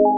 तर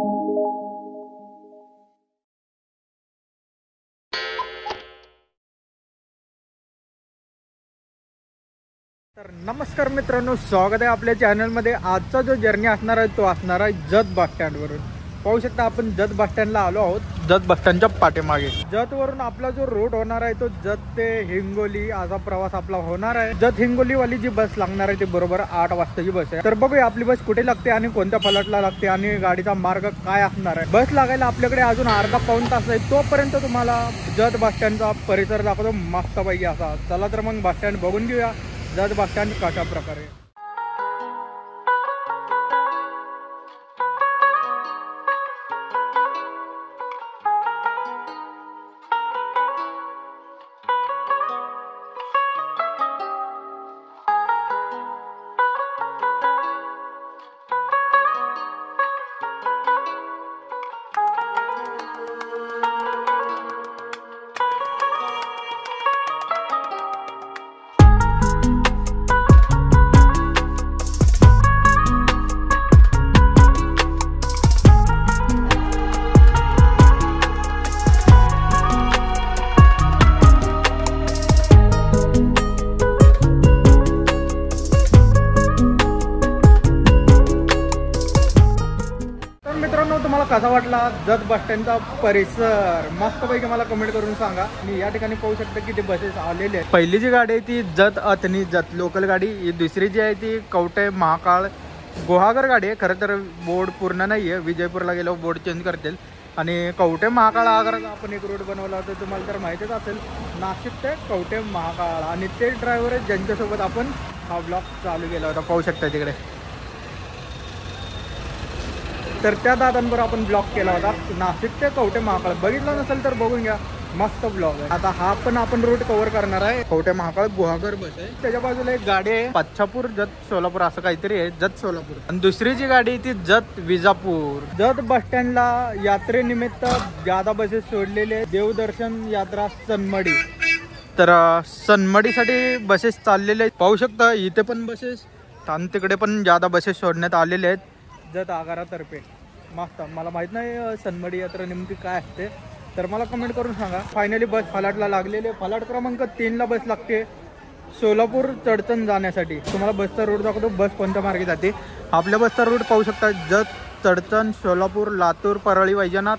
नमस्कार मित्रांनो, स्वागत आहे आपल्या चॅनलमध्ये। आजचा जो जर्नी असणार आहे तो असणार आहे जत बस स्टँडवरून। पाहू शकता आपण जत बस स्टँडला आलो आहोत, जत बस स्टँडच्या पाठीमागे। जतवरून आपला जो रूट होणार आहे तो जत ते हिंगोली असा प्रवास आपला होणार आहे। जत हिंगोली वाली जी बस लागणार आहे ती बरोबर 8 वाजताची बस आहे। तर बघूया आपली बस कुठे लागते आणि कोणत्या फलाटला लागते आणि गाडीचा मार्ग काय असणार आहे। बस लागायला आपल्याकडे अजून अर्धा पाऊण तास आहे, तोपर्यंत तुम्हाला जत बस स्टँडचा परिसर दाखवतो मस्त पैकी असा। चला तर मग बस स्टँड बघून घेऊया जत बस स्टँड कशा प्रकारे। तुम्हाला कसा वाटला जत बस स्टँडचा परिसर? मस्तपैकी मला कमेंट करून सांगा। मी या ठिकाणी पाहू शकता की ते बसेस आलेले आहेत। पहिली जी गाडी आहे ती जत अथनी जत लोकल गाडी, ही दुसरी जी आहे ती कवठे महाकाळ गुहागर गाडी आहे। खरं तर बोर्ड पूर्ण नाही आहे, विजयपूरला गेल्यावर बोर्ड चेंज करतील। आणि कवठे महाकाळ अगर आपण एक रूट बनवला होता तुम्हाला तर माहितीच असेल, नाशिक ते कवठे महाकाळ। आणि ते ड्रायव्हर आहेत ज्यांच्यासोबत आपण हा ब्लॉग चालू केला होता, पाहू शकता तिकडे। तर त्या दादांवर आपण ब्लॉक केला होता नाशिक ते कवठे महाकाळ। बघितला नसेल तर बघून घ्या, मस्त ब्लॉग आहे। आता हा पण आपण रूट कव्हर करणार आहे। कवठे महाकाळ गुहागर बस आहे, त्याच्या बाजूला एक गाडी आहे पाच्छापूर जत सोलापूर असं काहीतरी आहे, जत सोलापूर। आणि दुसरी जी गाडी आहे ती जत विजापूर। जत बस स्टँडला यात्रेनिमित्त ज्यादा बसेस सोडलेले आहेत। देवदर्शन यात्रा सनमडी, तर सनमडीसाठी बसेस चाललेले आहेत। पाहू शकता इथे पण बसेस आणि तिकडे पण ज्यादा बसेस सोडण्यात आलेले आहेत जत आगारातर्फे। मस्त, मला माहित नाही सनमडी यात्रा नेमकी काय असते, तर मला कमेंट करून सांगा। फायनली बस फलाटला लागलेली आहे। फलाट क्रमांक 3 ला बस लागते सोलापूर चडचण जाण्यासाठी। तुम्हाला बसचा रूट दाखवतो, बस कोणत्या मार्गे जाते। आपल्या बसचा रूट पाहू शकता, जत चडचण सोलापूर लातूर परळी वैजनाथ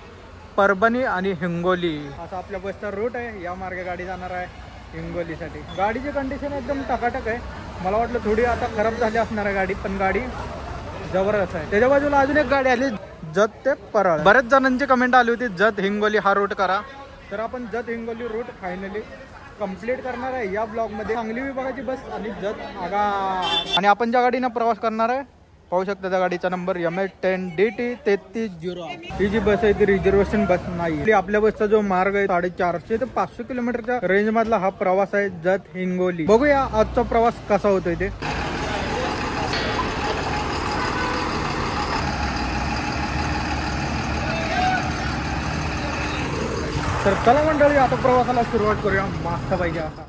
परभणी आणि हिंगोली असा आपल्या बसचा रूट आहे। या मार्गे गाडी जाणार आहे हिंगोलीसाठी। गाडीची कंडिशन एकदम टकाटक आहे। मला वाटलं थोडी आता खराब झाली असणार आहे गाडी, पण गाडी जबरदस्त आहे। त्याच्या बाजूला अजून एक गाडी आली जत ते परळ। बरेच जणांची कमेंट आली होती जत हिंगोली हा रूट करा, तर आपण जत हिंगोली रूट फायनली कंप्लीट करणार आहे या ब्लॉग मध्ये। सांगली विभागाची बस आणि जत आगार। आणि आपण ज्या गाडीनं प्रवास करणार आहे पाहू शकता त्या गाडीचा नंबर MH10DT 3308। ही जी बस आहे ती रिझर्वेशन बस नाही। आपल्या बसचा जो मार्ग आहे 450 ते 500 किलोमीटरच्या रेंज मधला हा प्रवास आहे जत हिंगोली। बघूया आजचा प्रवास कसा होतोय ते। तर चला मंडळी, आता प्रवासाला सुरुवात करूया मस्त पाहिजे असा।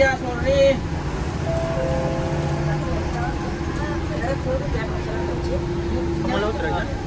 ya, sorry. मला उतरायचं.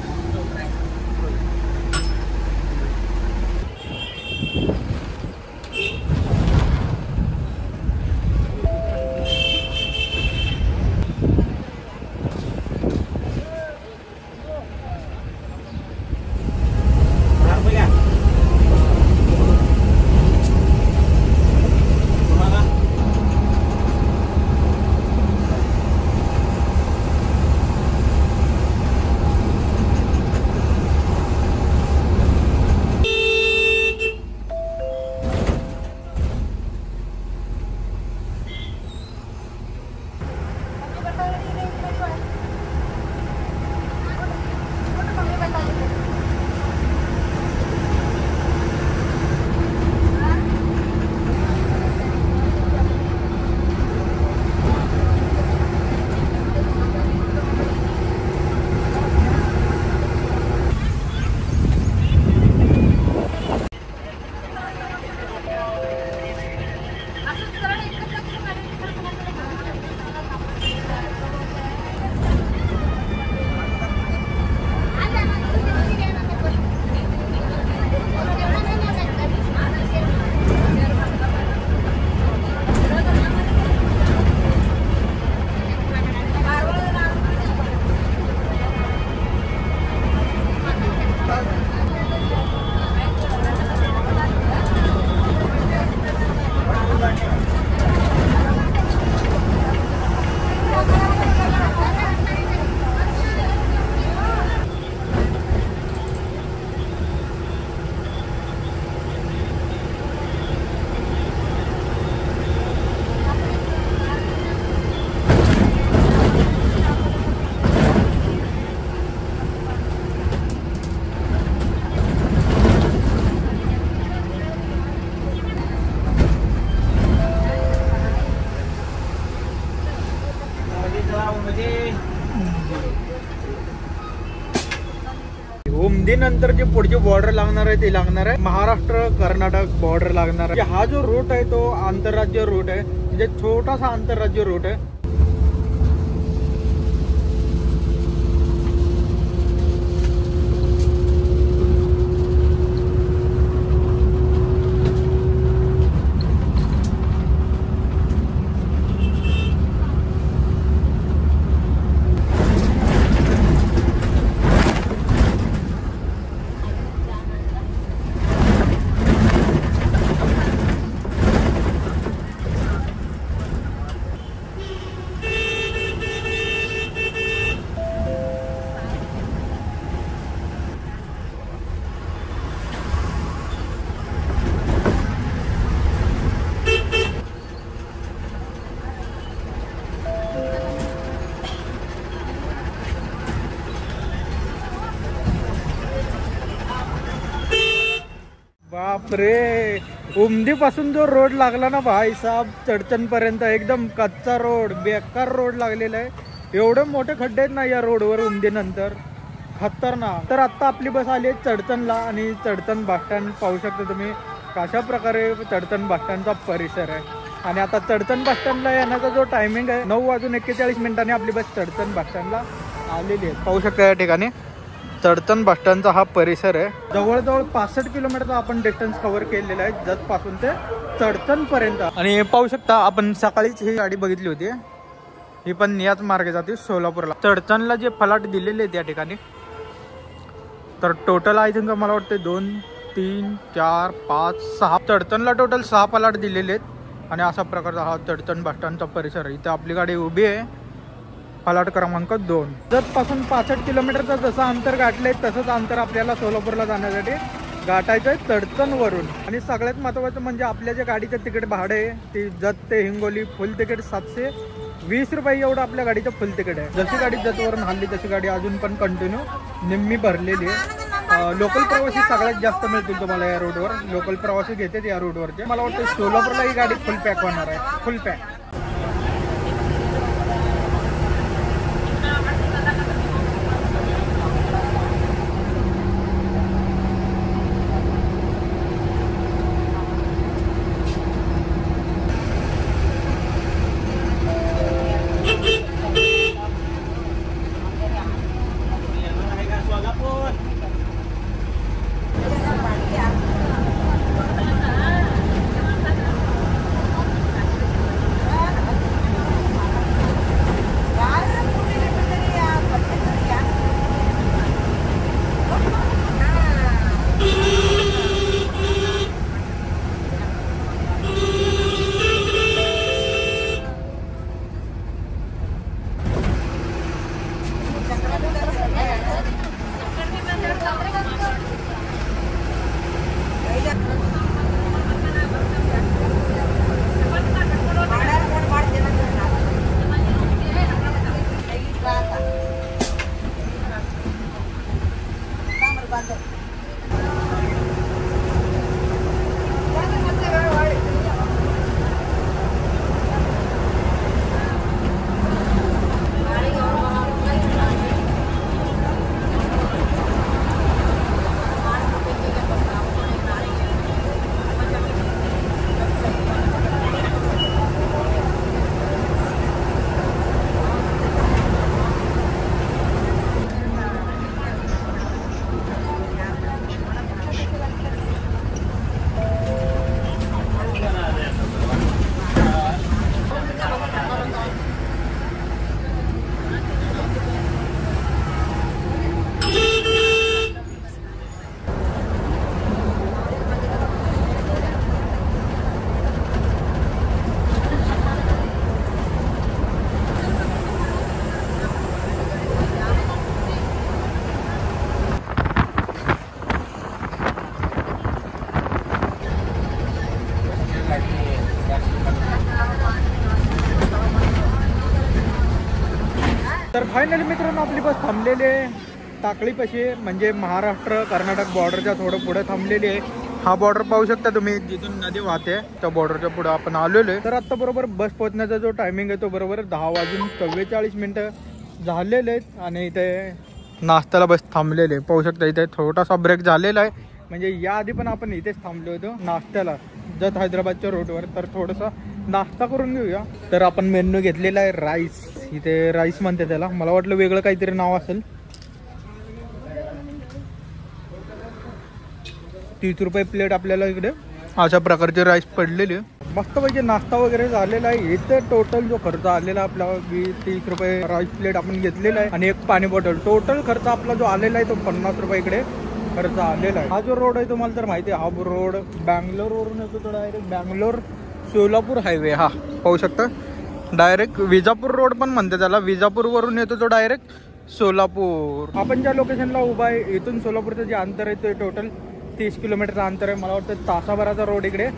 उमदी नंतर जे पुढची बॉर्डर लागणार आहे ते लागणार आहे महाराष्ट्र कर्नाटक बॉर्डर लागणार आहे. हा जो रूट आहे तो आंतरराज्य रूट आहे, म्हणजे छोटासा आंतरराज्य रूट आहे. बापरे, उमदी पासून जो रोड लागला ना भाई साहब चडचण पर्यंत एकदम कच्चा रोड, बेकार रोड लागलेला आहे. एवढे मोठे खड्डे आहेत ना या रोडवर उमदी नंतर, खतरनाक. तर आता आपली बस आली आहे चडचणला आणि चडचण बस स्टँड पाहू शकता तुम्ही कशा प्रकारे चडचण बस स्टँडचा परिसर आहे. आणि आता चडचण बस स्टँडला येण्याचा जो टायमिंग आहे 9:41 आपली बस चडचण बस स्टँडला आलेली आहे. पाहू शकता या ठिकाणी चडचण बस स्टँडचा हा परिसर आहे. जवळजवळ 65 किलोमीटरचा आपण डिस्टन्स कव्हर केलेला आहे जत पासून ते चडचण पर्यंत. आणि पाहू शकता आपण सकाळीच ही गाडी बघितली होती, ही पण याच मार्गे जाते सोलापूरला. चडचणला जे फलाट दिलेले आहेत या ठिकाणी, तर टोटल आय थिंक मला वाटतं 2, 3, 4, 5, 6 चडचणला टोटल 6 फलाट दिलेले आहेत. आणि अशा प्रकारचा हा चडचण बस स्टँडचा परिसर आहे. इथं आपली गाडी उभी आहे, फलाट क्रमांक 2. जत पासून 65 किलोमीटरचं जसं अंतर गाठलंय तसंच अंतर आपल्याला सोलापूरला जाण्यासाठी गाठायचं आहे चडचणवरून. आणि सगळ्यात महत्त्वाचं म्हणजे आपल्या जे गाडीचं तिकीट भाडं आहे ते जत ते हिंगोली फुल तिकीट 720 रुपये एवढं आपल्या गाडीचं फुल तिकीट आहे. जशी गाडी जतवरून हल्ली तशी गाडी अजून पण कंटिन्यू निम्मी भरलेली आहे. लोकल प्रवासी सगळ्यात जास्त मिळतील तुम्हाला या रोडवर. लोकल प्रवासी घेतात या रोडवरचे. मला वाटतं सोलापूरला ही गाडी फुल पॅक होणार आहे, फुल पॅक. तर फायनली मित्रांनो आपली बस थांबलेली आहे टाकळीपाशी, म्हणजे महाराष्ट्र कर्नाटक बॉर्डरच्या थोडं पुढे थांबलेली आहे. हा बॉर्डर पाहू शकता तुम्ही, जिथून नदी वाहते त्या बॉर्डरच्या पुढे आपण आलेलो आहे. तर आता बरोबर बस पोहोचण्याचा जो टायमिंग आहे तो बरोबर 10:44 झालेले आहेत. आणि इथे नाश्त्याला बस थांबलेले आहे. पाहू शकता इथे छोटासा ब्रेक झालेला आहे, म्हणजे याआधी पण आपण इथेच थांबलो होतो नाश्त्याला जत हैदराबादच्या रोडवर. तर थोडासा नाश्ता करून घेऊया. तर आपण मेन्यू घेतलेला आहे राईस, इथे राईस म्हणते त्याला, मला वाटलं वेगळं काहीतरी नाव असेल. 30 रुपये प्लेट आपल्याला इकडे अशा प्रकारचे राईस पडलेले. मस्तपैकी नाश्ता वगैरे झालेला आहे. इथे टोटल जो खर्च आलेला आपला 30 रुपये राईस प्लेट आपण घेतलेला आहे आणि एक पाणी बॉटल. टोटल खर्च आपला जो आलेला आहे तो 50 रुपये इकडे खर्च आलेला आहे. हा जो रोड आहे तुम्हाला तर माहिती आहे, हा रोड बँगलोरवरून येतो तो डायरेक्ट बँगलोर सोलापूर हायवे. हा पाहू शकता डायरेक्ट विजापूर रोड पण म्हणते त्याला. विजापूर वरून येतो तो डायरेक्ट सोलापूर. आपण ज्या लोकेशनला उभा आहे इथून सोलापूरचं जे अंतर आहे ते टोटल 30 किलोमीटरचं अंतर आहे. मला वाटतं तासाभराचा रोड इकडे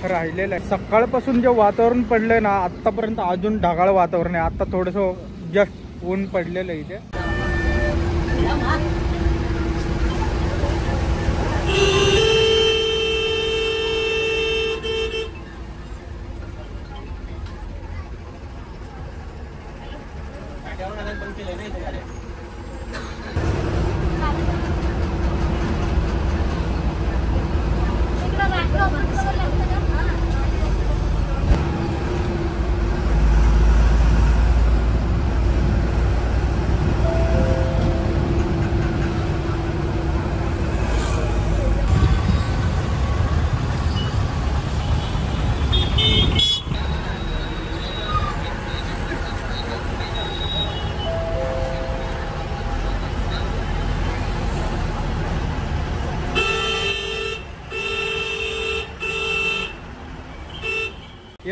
राहिलेला आहे. सकाळपासून जे वातावरण पडलंय ना आतापर्यंत अजून ढगाळ वातावरण आहे. आता थोडंसं जस्ट ऊन पडलेलं आहे इथे.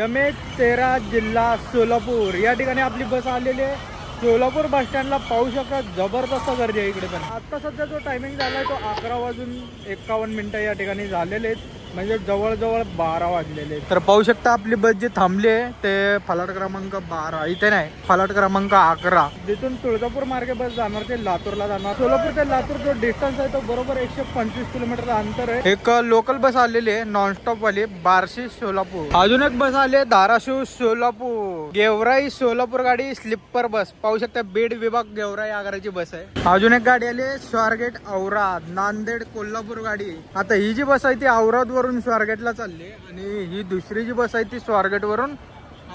MH13 जिल्हा सोलापूर या ठिकाणी आपली बस आलेली आहे. सोलापूर बस स्टँडला पाहू शकता जबरदस्त गर्दी आहे इकडे पण. आता सध्या जो टायमिंग झाला आहे तो 11:51 या ठिकाणी झालेले आहेत, म्हणजे जवळजवळ 12 वाजलेले. तर पाहू शकता आपली बस जी थांबली आहे ते फलाट क्रमांक 12 इथे नाही, फलाट क्रमांक 11. जिथून तुळजापूर मार्गे बस जाणार ते लातूरला जाणार. सोलापूर ते लातूर जो डिस्टन्स आहे तो बरोबर 125 किलोमीटरचं अंतर आहे. एक लोकल बस आलेली आहे नॉनस्टॉप वाली बार्शी सोलापूर. अजून एक बस आली आहे धाराशिव सोलापूर. गेवराई सोलापूर गाडी स्लीपर बस पाहू शकता. बीड विभाग गेवराई आगाराची बस आहे. अजून एक गाडी आली स्वारगेट औराद नांदेड कोल्हापूर गाडी. आता ही जी बस आहे ती औराद वरून स्वारगेटला चालली आणि ही दुसरी जी बस आहे ती स्वारगेट वरून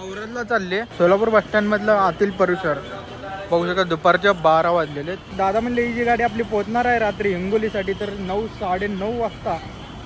औरादला चालली. सोलापूर बस स्टँड मधलं आतील परिसर पाहू शकता. दुपारच्या 12 वाजलेले. दादा म्हणले ही जी गाडी आपली पोहोचणार आहे रात्री हिंगोलीसाठी, तर 9 साडेनऊ वाजता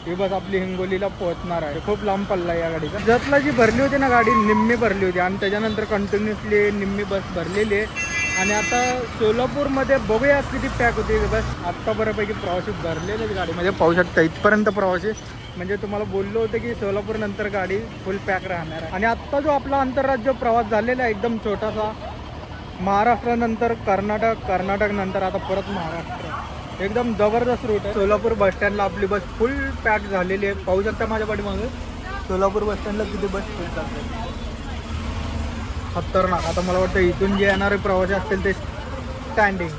ही बस आपली हिंगोलीला पोहोचणार आहे. खूप लांब पल्ला या गाडीचा. जतला जी भरली होती ना गाडी निम्मी भरली होती आणि त्याच्यानंतर कंटिन्युअसली निम्मी बस भरलेली आहे. आणि आता सोलापूरमध्ये बघूया किती पॅक होती बस. आत्ता बऱ्यापैकी प्रवासी भरलेले गाडीमध्ये पाहू शकता. इथपर्यंत प्रवासी, म्हणजे तुम्हाला बोललो होतं की सोलापूर नंतर गाडी फुल पॅक राहणार आहे. आणि आत्ता जो आपला आंतरराज्य प्रवास झालेला आहे एकदम छोटासा, महाराष्ट्रानंतर कर्नाटक, कर्नाटक नंतर आता परत महाराष्ट्र, एकदम जबरदस्त रूट आहे. सोलापूर बस स्टँडला आपली बस फुल पॅक झालेली आहे. पाहू शकता माझ्या पाठीमागे सोलापूर बस स्टँडला किती बस फुल चालते. खतरनाक. आता मला वाटतं इथून जे येणारे प्रवासी असतील ते स्टँडिंग.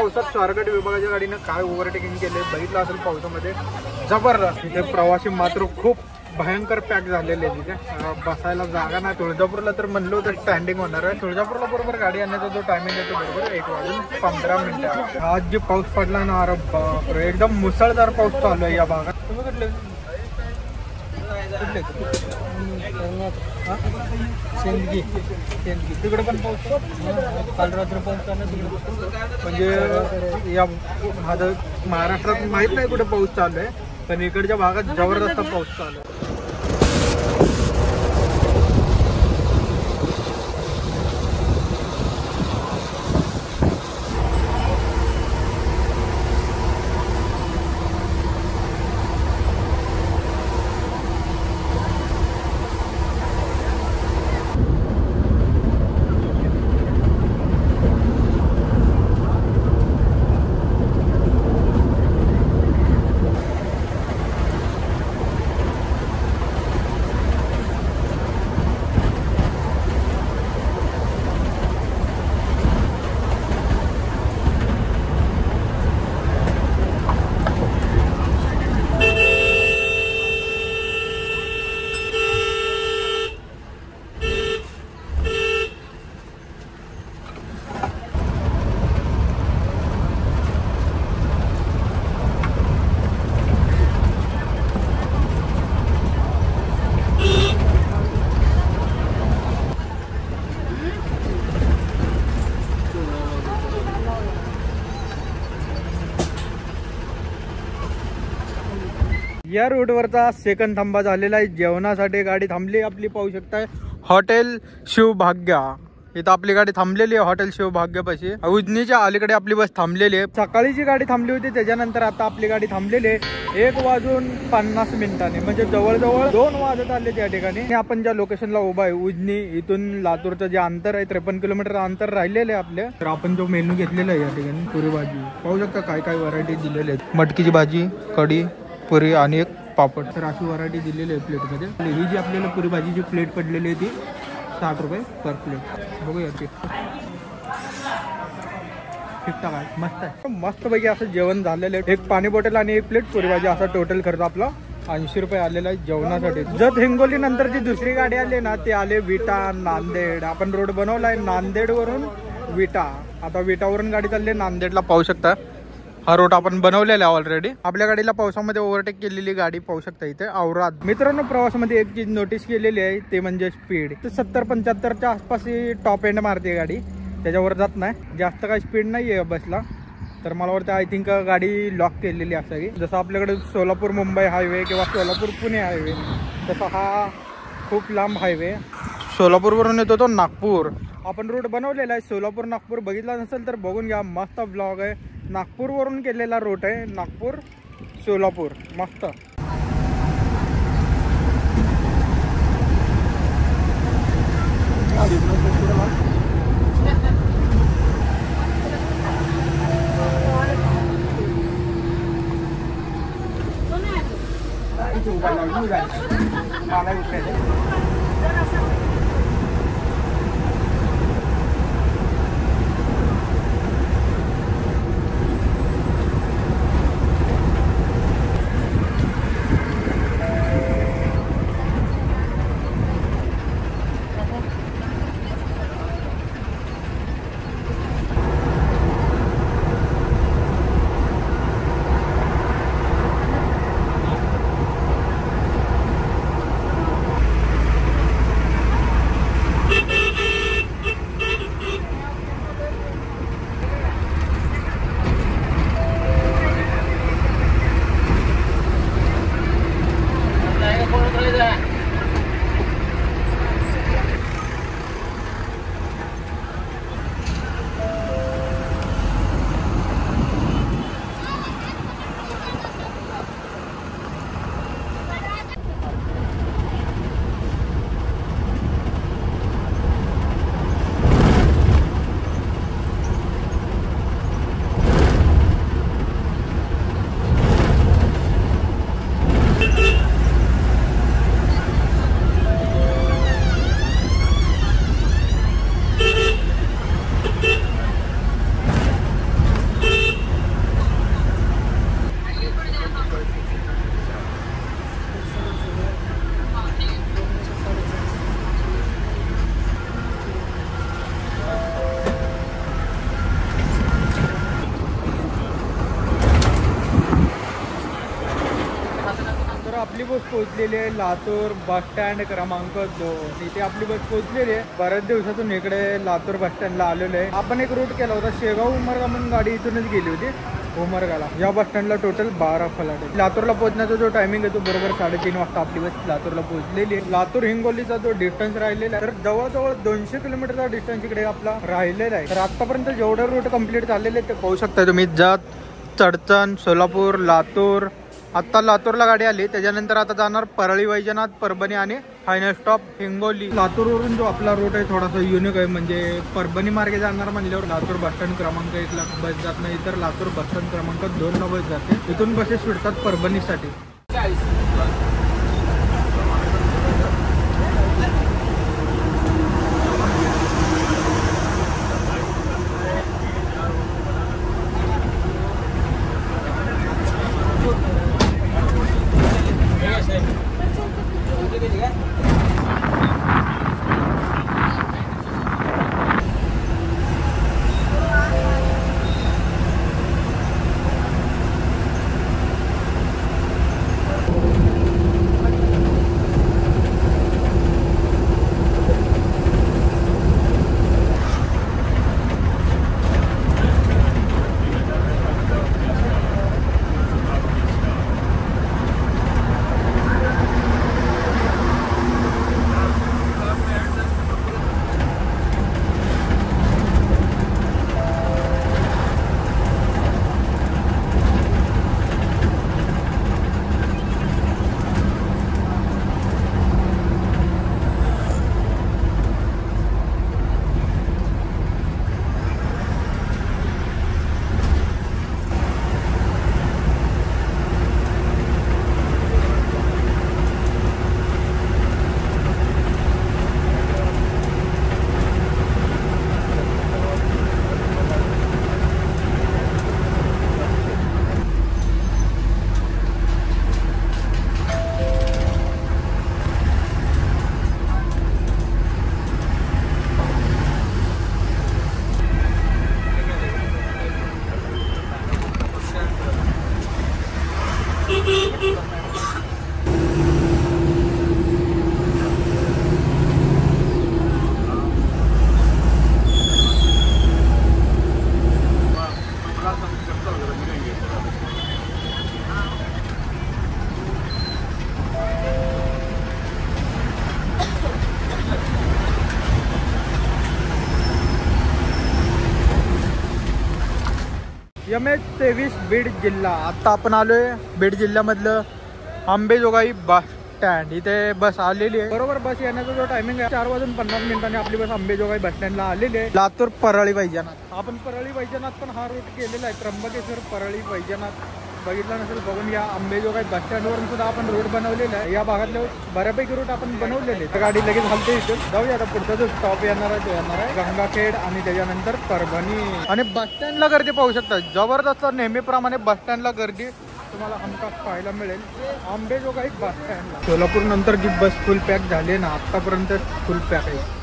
पावसात स्वारगेट विभागाच्या गाडीनं काय ओव्हरटेकिंग केले बघितलं असेल पावसामध्ये, जबरदस्त. तिथे प्रवासी मात्र खूप भयंकर पॅक झालेले तिथे, बसायला जागा नाही. तुळजापूरला तर म्हणलं होतं स्टँडिंग होणार आहे. तुळजापूरला बरोबर गाडी आणण्याचा जो टायमिंग येतो बरोबर 1:15. आज जे पाऊस पडला ना, अरे बापरे, एकदम मुसळधार पाऊस चालू आहे या भागात. तुम्ही कुठले शेंदगी तिकडे पण पाऊस, काल रात्री पाऊस चालू तिकडे. म्हणजे या माझं महाराष्ट्रात माहीत नाही कुठे पाऊस चालू आहे, पण इकडच्या भागात जबरदस्त पाऊस चालू आहे. या रोडवरचा सेकंड थांबा झालेला आहे. जेवणासाठी गाडी थांबली आपली, पाहू शकताय हॉटेल शिवभाग्य. इथं आपली गाडी थांबलेली आहे हॉटेल शिवभाग्यपाशी. उजनीच्या अलीकडे आपली बस थांबलेली आहे. सकाळीची गाडी थांबली होती, त्याच्यानंतर आता आपली गाडी थांबलेली आहे 1:50 म्हणजे जवळजवळ 2 वाजत आले त्या ठिकाणी. आपण ज्या लोकेशनला उभा आहे उजनी, इथून लातूरचं जे अंतर आहे 53 किलोमीटर अंतर राहिलेलं आहे आपल्या. तर आपण जो मेनू घेतलेला आहे या ठिकाणी, पुरी भाजी पाहू शकता काय काय व्हरायटी दिलेल्या आहेत. मटकीची भाजी, कढी, पुरी आणि एक पापड. तर अशी व्हरायटी दिलेली आहे प्लेटमध्ये. ही जी आपल्याला पुरी भाजीची प्लेट पडलेली आहे ती 60 रुपये पर प्लेट. बघूया ते ठीक आहे, मस्त आहे. मस्तपैकी असं जेवण झालेलं आहे. एक पाणी बॉटल आणि एक प्लेट पुरी भाजी, असा टोटल खर्च आपला 80 रुपये आलेला आहे जेवणासाठी. जत हिंगोली नंतर जी दुसरी गाडी आली ना, ते आले विटा नांदेड. आपण रोड बनवलाय नांदेड वरून विटा. आता विटावरून गाडी चालली नांदेडला, पाहू शकता. हा रोड आपण बनवलेला आहे ऑलरेडी. आपल्या गाडीला पावसामध्ये ओव्हरटेक केलेली गाडी पाहू शकता इथे औराद. मित्रांनो, प्रवासामध्ये एक चीज नोटीस केलेली आहे, ते म्हणजे स्पीड. 70-75च्या आसपास टॉप एंड मारते गाडी, त्याच्यावर जात नाही. जास्त काही स्पीड नाही आहे बसला. तर मला वाटतं आय थिंक गाडी लॉक केलेली असावी. जसं आपल्याकडे सोलापूर मुंबई हायवे किंवा सोलापूर पुणे हायवे, तसा हा खूप लांब हायवे. सोलापूरवरून येतो तो नागपूर. आपण रूट बनवलेला आहे सोलापूर नागपूर. बघितला नसेल तर बघून घ्या, मस्त ब्लॉग आहे. नागपूरवरून केलेला रूट आहे, नागपूर सोलापूर, मस्त. आपली बस पोहोचलेली आहे लातूर बस स्टँड क्रमांक 2. इथे आपली बस पोहोचलेली आहे. बऱ्याच दिवसातून इकडे लातूर बस स्टँडला आलेलो आहे. आपण एक रूट केला होता शेगाव उमरगा म्हणून गाडी इथूनच गेली होती उमरगाला. या बस स्टँडला टोटल 12 फलाट आहे. लातूरला पोहोचण्याचा जो टायमिंग आहे तो बरोबर 3:30 वाजता आपली बस लातूरला पोहोचलेली आहे. लातूर हिंगोलीचा जो डिस्टन्स राहिलेला आहे तर जवळजवळ 200 किलोमीटरचा डिस्टन्स इकडे आपला राहिलेला आहे. तर आतापर्यंत जेवढे रूट कंप्लीट झालेले ते पाहू शकता तुम्ही. जात, चडचण, सोलापूर, लातूर. आता लातूरला गाडी आली, त्याच्यानंतर आता जाणार परळी, वैजनाथ, परभणी आणि फायनल स्टॉप हिंगोली. लातूरवरून जो आपला रूट आहे थोडासा युनिक आहे. म्हणजे परभणी मार्गे जाणार म्हणल्यावर लातूर बस स्टँड क्रमांक 1 ला बस जात नाही, तर लातूर बस स्टँड क्रमांक 2 ला बस जाते. इथून बसेस सुटतात परभणीसाठी. MH23 बीड जिल्हा. आता आपण आलोय बीड जिल्ह्यामधलं आंबेजोगाई बस स्टँड. इथे बस आलेली आहे. बरोबर बस येण्याचा जो टायमिंग आहे 4:50 आपली बस आंबेजोगाई बस स्टँडला आलेली आहे. लातूर परळी वैजनाथ. आपण परळी वैजनाथ पण हा रूट केलेला आहे. त्र्यंबकेश्वर परळी वैजनाथ बघितला नसेल बघून या. आंबेजोगाई बस स्टँडवरून सुद्धा आपण रूट बनवलेला आहे. या भागातले बऱ्यापैकी रूट आपण बनवलेले. गाडी लगेच हलते इथून. जाऊया आता पुढचा जो स्टॉप येणार आहे तो येणार आहे गंगाखेड आणि त्याच्यानंतर परभणी. आणि बस स्टँडला गर्दी पाहू शकता. जबरदस्त नेहमीप्रमाणे बस स्टँडला गर्दी तुम्हाला हमखास पाहायला मिळेल आंबेजोगाई बस स्टँडला. सोलापूर नंतर जी बस फुल पॅक झाली ना आतापर्यंत फुल पॅक आहे.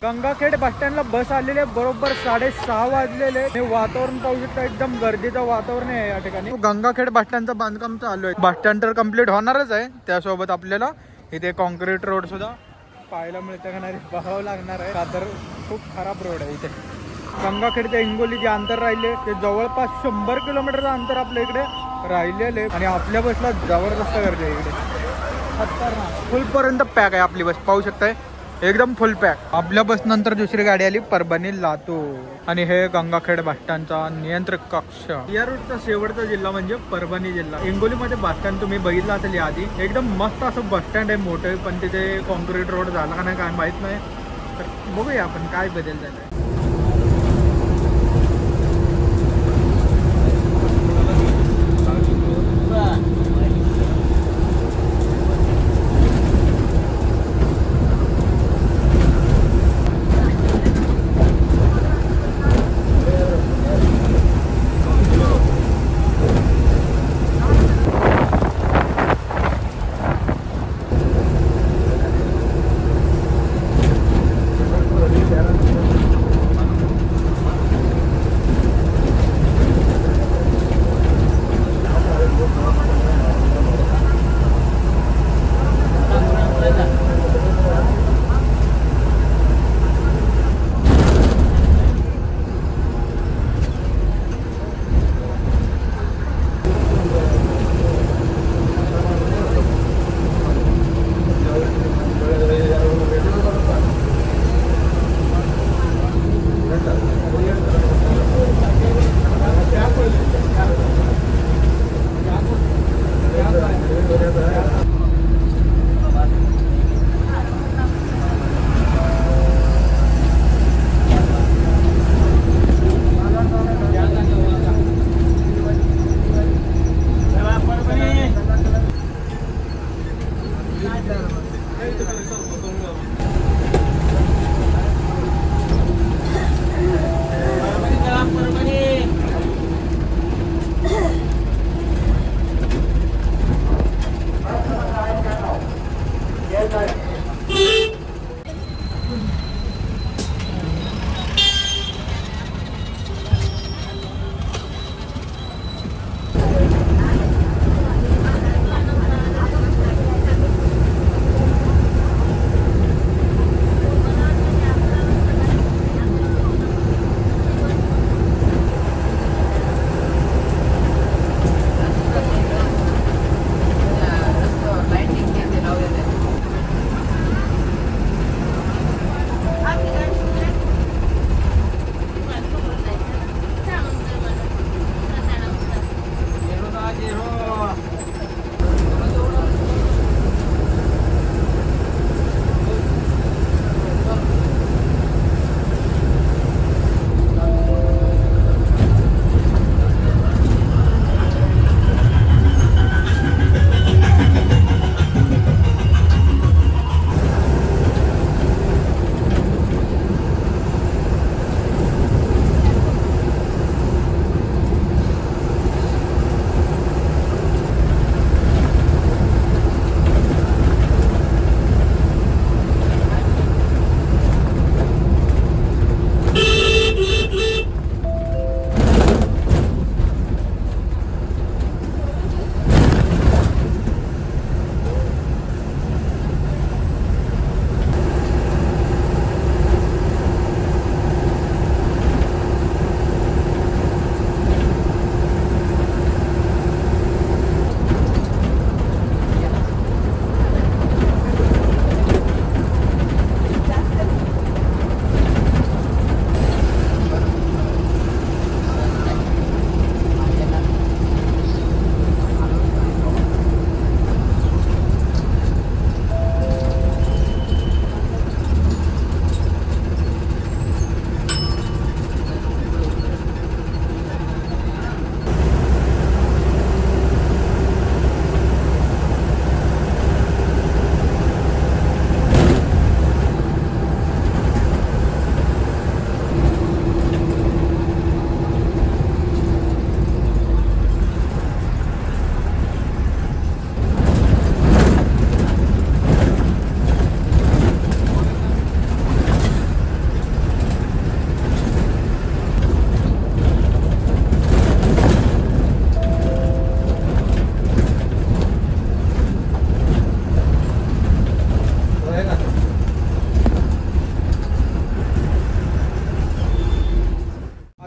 गंगाखेड बस स्टँडला बस आलेले बरोबर 6:30 वाजलेले. हे वातावरण पाहू शकता, एकदम गर्दीचं वातावरण आहे या ठिकाणी. गंगाखेड बस स्टँडचं बांधकाम चालू आहे. बस स्टँड तर कम्प्लीट होणारच आहे, त्यासोबत आपल्याला इथे कॉन्क्रीट रोड सुद्धा पाहायला मिळतं का नाही बघावं लागणार आहे, का तर खूप खराब रोड आहे इथे. गंगाखेड ते हिंगोली जे अंतर राहिले ते जवळपास 100 किलोमीटरचं अंतर आपल्या इकडे राहिलेले. आणि आपल्या बसला जबरदस्त गर्दी आहे इकडे, खतरनाक. फुल पर्यंत पॅक आहे आपली बस, पाहू शकताय एकदम फुल पॅक. आपल्या बस नंतर दुसरी गाडी आली परभणी लातूर. आणि हे गंगाखेड बस स्टँडचा नियंत्रक कक्ष. या रूटचा शेवटचा जिल्हा म्हणजे परभणी जिल्हा. हिंगोलीमध्ये बस स्टँड तुम्ही बघितलं असेल आधी, एकदम मस्त असं बस स्टँड आहे मोठं, पण तिथे कॉन्क्रीट रोड झाला का नाही काय माहित नाही. तर बघूया आपण काय बदल झालाय.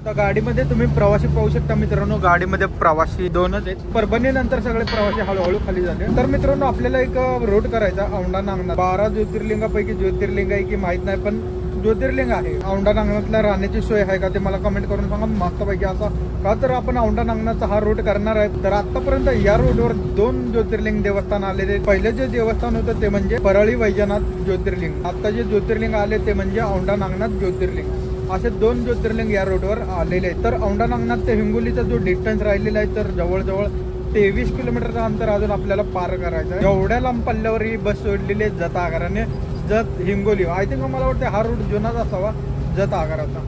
तर गाडीमध्ये तुम्ही प्रवासी पाहू शकता मित्रांनो, गाडीमध्ये प्रवासी दोनच आहेत. परभणी नंतर सगळे प्रवासी हळूहळू खाली झाले. तर मित्रांनो आपल्याला एक रोड करायचा औंढा नागनाथ. 12 ज्योतिर्लिंगापैकी ज्योतिर्लिंग आहे की माहित नाही, पण ज्योतिर्लिंग आहे. औंढा नागनाथला राहण्याची सोय आहे का ते मला कमेंट करून सांगा मस्तपैकी. असा का तर आपण औंढा नागनाथचा हा रूट करणार आहे. तर आतापर्यंत या रोडवर 2 ज्योतिर्लिंग देवस्थान आलेले. पहिले जे देवस्थान होतं ते म्हणजे परळी वैजनाथ ज्योतिर्लिंग. आता जे ज्योतिर्लिंग आले ते म्हणजे औंढा नागनाथ ज्योतिर्लिंग. असे 2 ज्योतिर्लिंग या रोडवर आलेले आहेत. तर औंढा नागनाथ ते हिंगोलीचा जो डिस्टन्स राहिलेला आहे तर जवळजवळ 23 किलोमीटरचं अंतर अजून आपल्याला पार करायचं आहे. एवढ्या लांब पल्ल्यावर ही बस सोडलेली आहे जत आगाराने. जत हिंगोली आय थिंक मला वाटते हा रूट जुनाच असावा जत आगाराचा.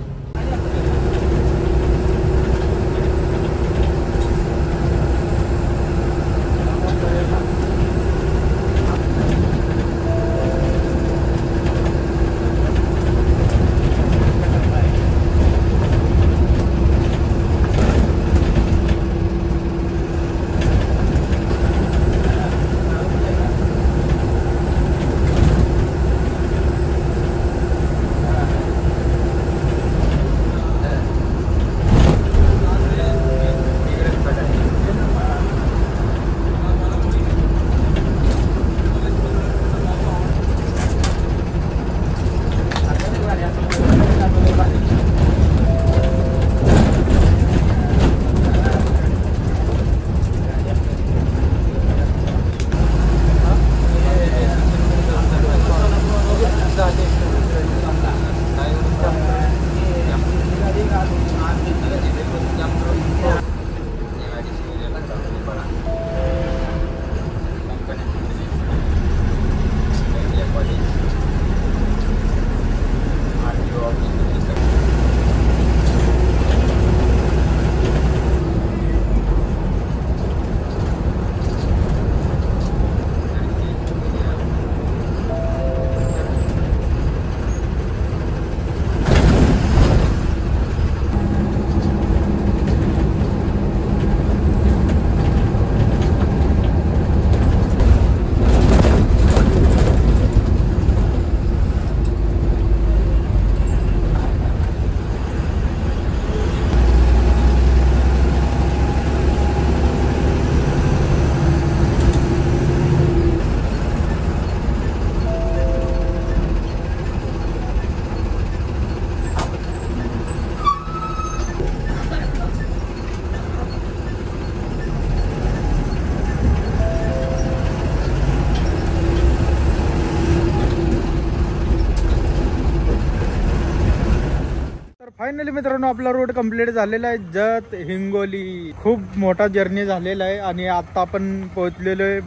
फायनली मित्रांनो आपला रोड कंप्लीट झालेला आहे. जत हिंगोली खूप मोठा जर्नी झालेला आहे आणि आता आपण पोहोचलेलो आहे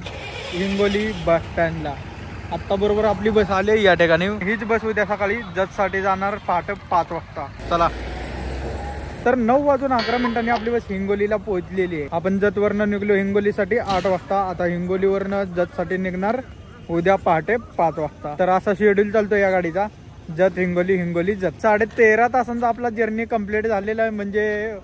हिंगोली बस स्टँडला. आता बरोबर आपली बस आली या ठिकाणी. हीच बस उद्या सकाळी जत साठी जाणार पहाटे 5 वाजता. चला तर 9:11 आपली बस हिंगोलीला पोहोचलेली आहे. आपण जत वरनं निघलो हिंगोलीसाठी 8 वाजता. आता हिंगोलीवरनं जत साठी निघणार उद्या पहाटे 5 वाजता. तर असा शेड्यूल चालतो या गाडीचा. जत हिंगोली हिंगोली जत 13.5 तासांचा आपला जर्नी कंप्लीट झालेला आहे. म्हणजे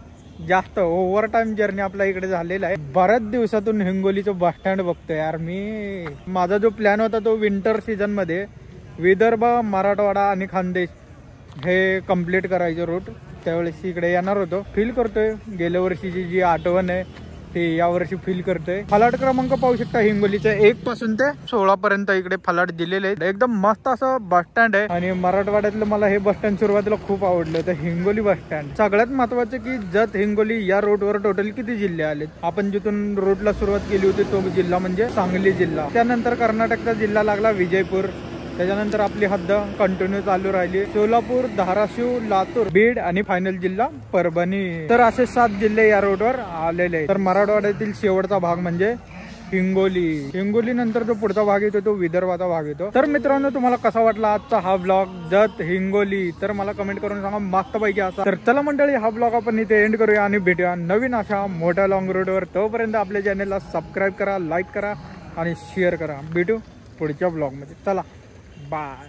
जास्त ओव्हर टाइम जर्नी आपल्या इकडे झालेला आहे. बऱ्याच दिवसातून हिंगोलीचं बस स्टँड बघतोय यार मी. माझा जो प्लॅन होता तो विंटर सीझन मध्ये विदर्भ मराठवाडा आणि खानदेश हे कंप्लीट करायचं रूट. त्यावेळेस इकडे येणार होतो. फील करतोय गेल्या वर्षीची जी आठवण आहे ते यावर्षी फील करतोय. फलाट क्रमांक पाहू शकता हिंगोलीचे 1 पासून ते 16 पर्यंत इकडे फलाट दिलेले आहेत. एकदम मस्त असं बस स्टँड आहे आणि मराठवाड्यातलं मला हे बस स्टँड सुरुवातीला खूप आवडलं. तर हिंगोली बस स्टँड सगळ्यात महत्वाचं की जत हिंगोली या रोडवर टोटल किती जिल्हे आलेत. आपण जिथून रोडला सुरुवात केली होती तो जिल्हा म्हणजे सांगली जिल्हा. त्यानंतर कर्नाटकचा जिल्हा लागला विजयपूर. त्याच्यानंतर आपली हद्द कंटिन्यू चालू राहिली सोलापूर, धाराशिव, लातूर, बीड आणि फायनल जिल्हा परभणी. तर असे 7 जिल्हे या रोडवर आलेले आहेत. तर मराठवाड्यातील शेवटचा भाग म्हणजे हिंगोली. हिंगोली नंतर जो पुढचा भाग येतो तो विदर्भाचा भाग येतो. तर मित्रांनो तुम्हाला कसा वाटला आजचा हा ब्लॉग जत हिंगोली तर मला कमेंट करून सांगा मस्त पैकी असा. तर चला मंडळी हा ब्लॉग आपण इथे एंड करूया आणि भेटूया नवीन अशा मोठ्या लॉंग रोडवर. तोपर्यंत आपल्या चॅनलला सबस्क्राईब करा, लाईक करा आणि शेअर करा. भेटू पुढच्या ब्लॉग मध्ये. चला बाय.